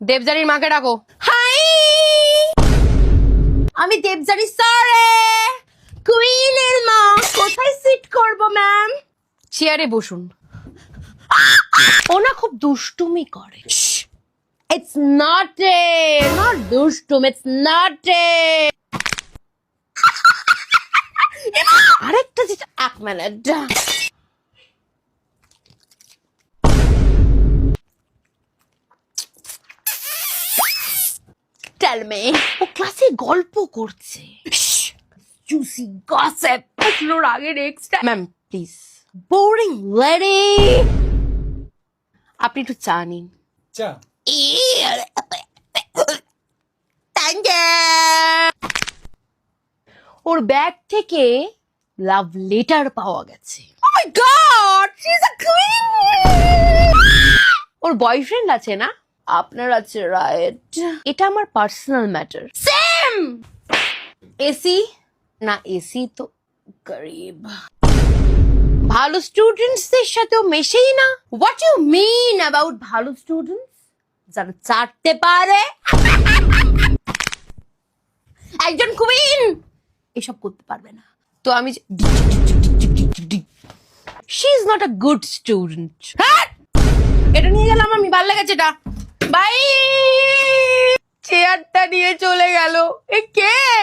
দেবযানীর মাকে ডাকো। হাই, আমি দেবযানী স্যারে, কুইনের মা। কোথায় সিট করব ম্যাম? চেয়ারে বসুন। ও না খুব দুষ্টুমি করে। It's not not দুষ্টুম, it's not আরেকটা যেটা, এক মিনিট। Tell me. ও ক্লাসে গল্প করছে। Juicy gossip. আসলোর আগে next ma'am please. Boring lady. আপনি একটু চা নিন। চা? Thank you. ওর ব্যাগ থেকে লাভ লেটার পাওয়া গেছে। Oh my god, she's a queen. Or boyfriend আছে না? আপনার আছে, রাইট? এটা আমার পার্সোনাল ম্যাটার। সেম। এসি না, এসি তো গরিব। ভালো স্টুডেন্টসদের সাথেও মেশেই না। What you mean about ভালো স্টুডেন্টস? যারা চাটতে পারে। একজন কুইন এসব করতে পারবে না। তো আমি she is not a good student. এটা নিয়ে গেলাম আমি, ভালো লেগেছে এটা। বাই। চেয়ারটা নিয়ে চলে গেল। এ কে?